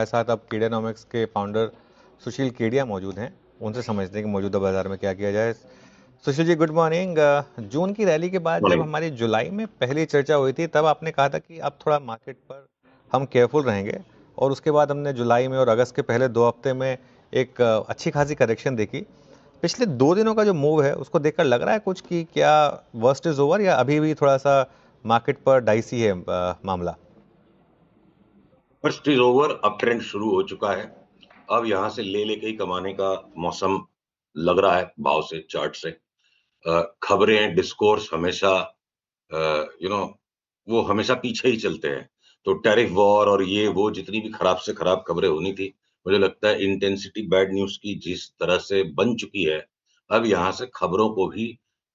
हमारे साथ अब कीडियानॉमिक्स के फाउंडर सुशील केडिया मौजूद हैं। उनसे समझते हैं कि मौजूदा बाजार में क्या किया जाए। Sushil ji, good morning. जून की रैली के बाद जब मॉर्निंग। हमारी जुलाई में पहली चर्चा हुई थी, तब आपने कहा था कि अब थोड़ा मार्केट पर हम केयरफुल रहेंगे, और उसके बाद हमने जुलाई में और अगस्त के पहले 2 हफ्ते में एक अच्छी खासी करेक्शन देखी। पिछले 2 दिनों का जो मूव है उसको देखकर लग रहा है कुछ कि क्या वर्स्ट इज ओवर, या अभी भी थोड़ा सा मार्केट पर डाइसी है मामला? First is over, up trend शुरू हो चुका है। अब यहाँ से ले लेके ही कमाने का मौसम लग रहा है भाव से, चार्ट से। खबरें, डिस्कोर्स हमेशा यू नो वो हमेशा पीछे ही चलते हैं। तो टैरिफ वॉर और ये वो जितनी भी खराब से खराब खबरें होनी थी, मुझे लगता है इंटेंसिटी बैड न्यूज की जिस तरह से बन चुकी है, अब यहाँ से खबरों को भी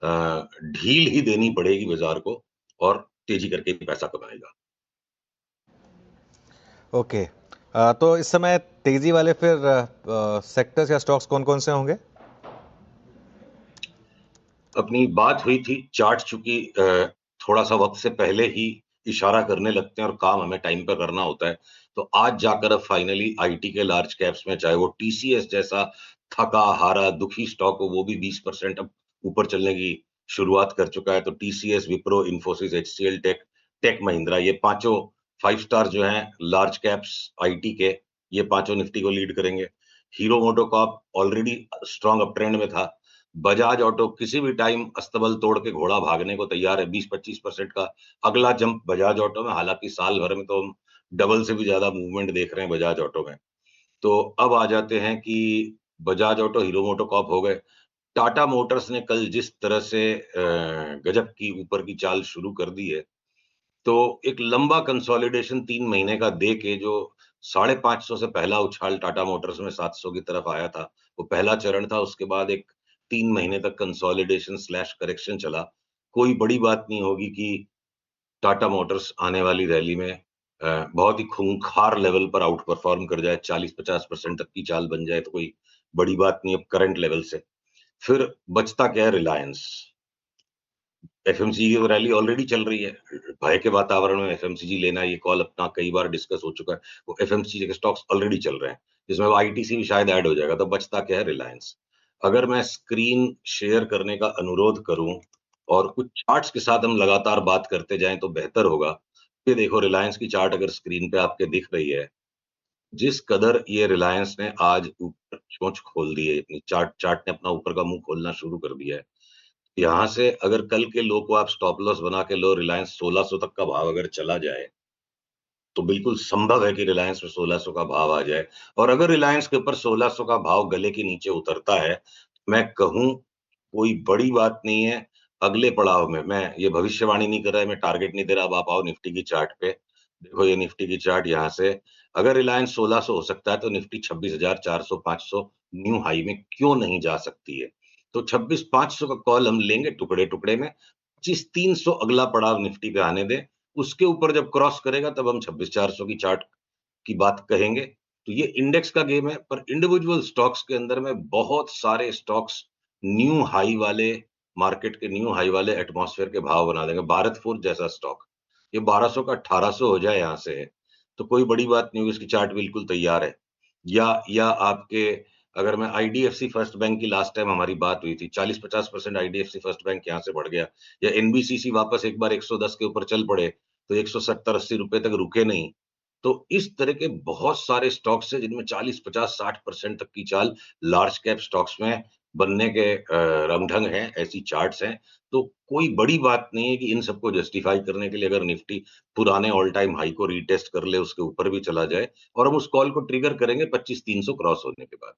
ढील ही देनी पड़ेगी बाजार को, और तेजी करके पैसा कमाएगा। ओके। तो इस समय तेजी वाले फिर सेक्टर्स या स्टॉक्स कौन कौन से होंगे? अपनी बात हुई थी, चार्ट चूंकि थोड़ा सा वक्त से पहले ही इशारा करने लगते हैं और काम हमें टाइम पर करना होता है। तो आज जाकर अब फाइनली आईटी के लार्ज कैप्स में, चाहे वो टीसीएस जैसा थका हारा दुखी स्टॉक हो, वो भी 20% अब ऊपर चलने की शुरुआत कर चुका है। तो TCS, Wipro, Infosys, HCL, tech Mahindra, ये पांचों 5 स्टार जो हैं लार्ज कैप्स आईटी के, ये पांचों निफ्टी को लीड करेंगे। Hero MotoCorp already strong up trend में था। बजाज ऑटो किसी भी टाइम अस्तबल तोड़ के घोड़ा भागने को तैयार है, 20-25% का अगला जंप बजाज ऑटो में। हालांकि साल भर में तो हम डबल से भी ज्यादा मूवमेंट देख रहे हैं बजाज ऑटो में। तो अब आ जाते हैं कि बजाज ऑटो, हीरो मोटोकॉर्प हो गए। टाटा मोटर्स ने कल जिस तरह से गजब की ऊपर की चाल शुरू कर दी है, तो एक लंबा कंसोलिडेशन 3 महीने का दे के जो 550 से पहला उछाल टाटा मोटर्स में 700 की तरफ आया था, वो पहला चरण था। उसके बाद एक 3 महीने तक कंसोलिडेशन स्लैश करेक्शन चला। कोई बड़ी बात नहीं होगी कि टाटा मोटर्स आने वाली रैली में बहुत ही खूंखार लेवल पर आउट परफॉर्म कर जाए, 40-50% तक की चाल बन जाए, तो कोई बड़ी बात नहीं अब करंट लेवल से। फिर बचता क्या है? रिलायंस। एफएमसीजी की रैली ऑलरेडी चल रही है। भय के वातावरण में एफएमसीजी लेना, ये कॉल अपना कई बार डिस्कस हो चुका है। वो एफएमसीजी के स्टॉक्स ऑलरेडी चल रहे हैं, जिसमें आईटीसी भी शायद ऐड हो जाएगा। तो बचता क्या है? रिलायंस। अगर मैं स्क्रीन शेयर करने का अनुरोध करूं और कुछ चार्ट्स के साथ हम लगातार बात करते जाएं तो बेहतर होगा। ये देखो, रिलायंस की चार्ट अगर स्क्रीन पे आपके दिख रही है, जिस कदर ये रिलायंस ने आज ऊपर चोंच खोल दी है, अपनी चार्ट ने अपना ऊपर का मुंह खोलना शुरू कर दिया है। यहाँ से अगर कल के लो को आप स्टॉप लॉस बना के लो, रिलायंस 1600 तक का भाव अगर चला जाए, तो बिल्कुल संभव है कि रिलायंस में 1600 का भाव आ जाए। और अगर रिलायंस के ऊपर 1600 का भाव गले के नीचे उतरता है, मैं कहूं कोई बड़ी बात नहीं है। अगले पड़ाव में, मैं ये भविष्यवाणी नहीं कर रहा है, मैं टारगेट नहीं दे रहा। अब आप आओ निफ्टी की चार्ट पे, देखो ये निफ्टी की चार्ट। यहाँ से अगर रिलायंस 1600 हो सकता है, तो निफ्टी 26,400 500 न्यू हाई में क्यों नहीं जा सकती है? तो 26,500 का कॉल हम लेंगे टुकड़े टुकड़े में। 25,300 अगला पड़ाव निफ्टी पे आने दें। उसके ऊपर जब क्रॉस करेगा, तब हम 26,400 की चार्ट की बात कहेंगे। तो ये इंडेक्स का गेम है, पर इंडिविजुअल स्टॉक्स के अंदर में बहुत सारे स्टॉक्स न्यू हाई वाले, मार्केट के न्यू हाई वाले एटमॉस्फेयर के भाव बना देंगे। भारत फोर्ज जैसा स्टॉक ये 1200 का 1800 हो जाए यहाँ से, तो कोई बड़ी बात नहीं होगी, इसकी चार्ट बिल्कुल तैयार है। या आपके, अगर मैं आईडीएफसी फर्स्ट बैंक की लास्ट टाइम हमारी बात हुई थी, 40-50% आईडीएफसी फर्स्ट बैंक यहाँ से बढ़ गया। या एनबीसीसी वापस एक बार 110 के ऊपर चल पड़े, तो 170-80 रुपए तक रुके नहीं। तो इस तरह के बहुत सारे स्टॉक्स हैं जिनमें 40-50-60% तक की चाल लार्ज कैप स्टॉक्स में बनने के रंगढंग हैं, ऐसी चार्ट्स हैं। तो कोई बड़ी बात नहीं है कि इन सबको जस्टिफाई करने के लिए अगर निफ्टी पुराने ऑल टाइम हाई को रीटेस्ट कर ले, उसके ऊपर भी चला जाए, और हम उस कॉल को ट्रिगर करेंगे 25,300 क्रॉस होने के बाद।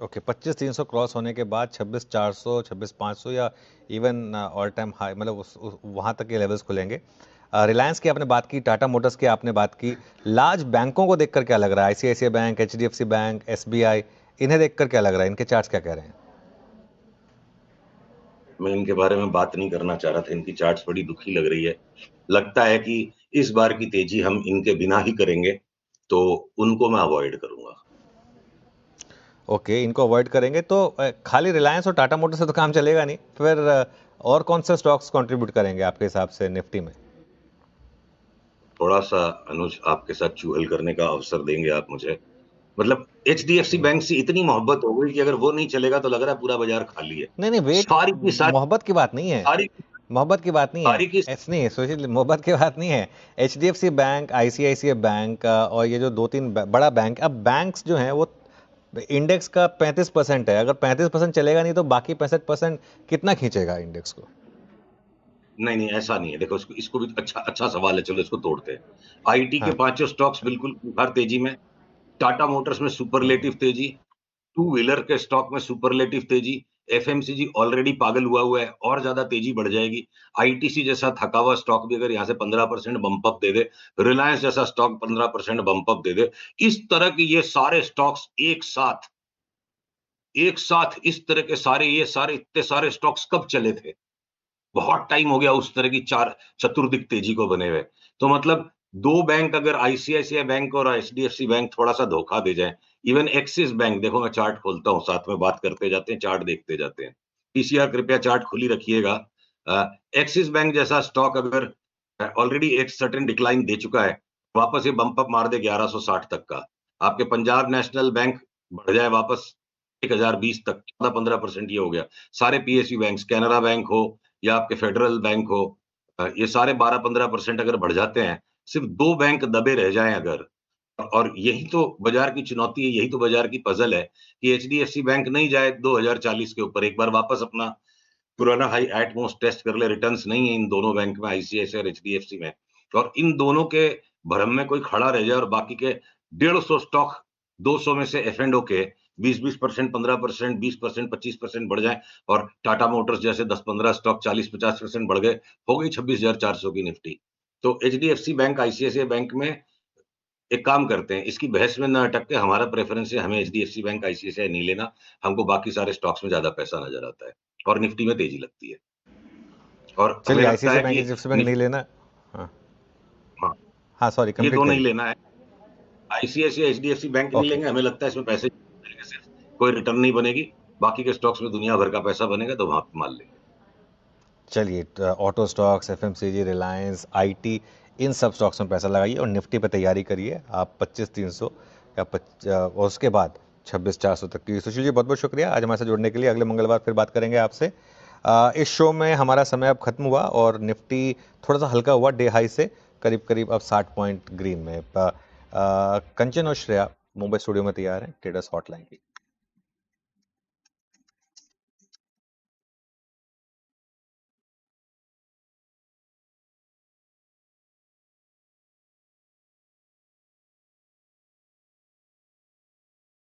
ओके, 25,300 क्रॉस होने के बाद 26,400, 26,500, या इवन ऑल टाइम हाई, मतलब वहाँ तक के लेवल्स खुलेंगे। रिलायंस की आपने बात की, टाटा मोटर्स की आपने बात की। लार्ज बैंकों को देखकर क्या लग रहा है? ICICI bank, HDFC bank, SBI, इन्हें देखकर क्या लग रहा है? इनके चार्ट्स क्या कह रहे हैं? मैं इनके बारे में बात नहीं करना चाह रहा था, इनकी चार्ट्स बड़ी दुखी लग रही है। लगता है कि इस बार की तेजी हम इनके बिना ही करेंगे, तो उनको मैं अवॉइड करूंगा। ओके, इनको अवॉइड करेंगे तो खाली रिलायंस और टाटा मोटर्स से तो काम चलेगा नहीं, फिर और कौन से स्टॉक्स कंट्रीब्यूट करेंगे आपके हिसाब से निफ्टी में? थोड़ा-सा अनुज आपके साथ चुगल करने का अवसर देंगे आप मुझे। मतलब एचडीएफसी बैंक से इतनी मोहब्बत हो गई कि अगर वो नहीं चलेगा तो लग रहा है पूरा बाजार खाली है। नहीं, नहीं, वेट सारी की सारी मोहब्बत की बात नहीं है। सारी मोहब्बत की बात नहीं है। सारी की ऐसे नहीं है, सोचिए मोहब्बत की बात नहीं है। एचडीएफसी बैंक, आईसीआईसीआई बैंक और ये जो 2-3 बड़ा बैंक, अब बैंक्स जो हैं वो इंडेक्स का 35% है। अगर 35% चलेगा नहीं तो बाकी 65% कितना खींचेगा इंडेक्स को? नहीं, नहीं ऐसा नहीं है। देखो इसको भी अच्छा सवाल है, चलो इसको तोड़ते हैं। आईटी के हाँ। पाँचों स्टॉक्स बिल्कुल हर तेजी में, टाटा मोटर्स में सुपरलेटिव तेजी, टू व्हीलर के स्टॉक में सुपरलेटिव तेजी, एफएमसीजी ऑलरेडी पागल हुआ है और ज्यादा तेजी बढ़ जाएगी। आईटीसी जैसा थका हुआ स्टॉक भी अगर यहाँ से 15% बम्प अप दे दे, रिलायंस जैसा स्टॉक 15% बम्प अप दे दे, इस तरह के ये सारे स्टॉक्स एक साथ इस तरह के ये सारे इतने सारे स्टॉक्स कब चले थे? बहुत टाइम हो गया उस तरह की चार चतुर्दिक तेजी को बने हुए। तो मतलब 2 बैंक अगर आईसीआईसीआई बैंक और एचडीएफसी बैंक थोड़ा-सा धोखा दे जाएँ, इवन एक्सिस बैंक देखो मैं चार्ट खोलता हूँ, साथ में बात करते जाते हैं, चार्ट देखते जाते हैं। पीसीआर कृपया चार्ट खुली रखिएगा। एक्सिस बैंक जैसा स्टॉक अगर ऑलरेडी एक सर्टेन डिक्लाइन दे चुका है, वापस ये बम्प अप मार दे 1160 तक का। आपके पंजाब नेशनल बैंक बढ़ जाए वापस 1020 तक, 14-15% ये हो गया। सारे पीएसयू बैंक्स, कैनरा बैंक हो या आपके फेडरल बैंक हो, ये सारे 12-15% अगर बढ़ जाते हैं, सिर्फ 2 बैंक दबे रह जाएँ अगर, और यही तो बाजार की चुनौती है, यही तो बाजार की पज़ल है कि एचडीएफसी बैंक नहीं जाए 2040 के ऊपर, एक बार वापस अपना पुराना हाई एट मोस्ट टेस्ट कर ले, रिटर्न्स नहीं है इन दोनों बैंक में, आईसीआईसीआई और एचडीएफसी में, और इन दोनों के भ्रम में कोई खड़ा रह जाए और बाकी के 150 स्टॉक 200 में से एफ एंड ओ के 20-20%, 15%, 20%, 25% बढ़ जाए और टाटा मोटर्स जैसे 10-15 स्टॉक 40-50% बढ़ गए, हो गई 26,400 की निफ्टी। तो एचडीएफसी बैंक, आईसीआईसीआई बैंक में एक काम करते हैं, इसकी बहस में ना अटक के हमारा प्रेफ़रेंस है, हमें एचडीएफसी बैंक, आईसीआईसीआई नहीं लेना, हमको बाकी सारे स्टॉक्स में ज़्यादा पैसा नज़र आता है और निफ्टी में तेज़ी लगती है। और हमें चलिए, लगता आईसीआईसीआई है बैंक, कि एचडीएफसी बैंक नहीं लेना। हाँ। हाँ, हाँ, सॉरी, ये कंप्लीट 2 नहीं करिए। लेना है। आईसीआईसीआई, एचडीएफसी बैंक नहीं ओके। लेंगे, हमें लगता है इसमें पैसे मिलेंगे सिर्फ, कोई रिटर्न नहीं बनेगी, बाकी के स्टॉक्स में दुनिया भर का पैसा बनेगा तो वहाँ पे मार लेंगे। चलिए, auto stocks, FMCG, Reliance, IT, इन सब स्टॉक्स में पैसा लगाइए और निफ्टी पे तैयारी करिए आप 25,300 या और उसके बाद 26,400 तक की। सुशील जी, बहुत बहुत शुक्रिया आज हमारे साथ जुड़ने के लिए। अगले मंगलवार फिर बात करेंगे आपसे। इस शो में हमारा समय अब खत्म हुआ और निफ्टी थोड़ा सा हल्का हुआ डे हाई से, करीब करीब अब 60 पॉइंट ग्रीन में। कंचन और श्रेया मुंबई स्टूडियो में तैयार हैं ट्रेडर्स हॉटलाइन की।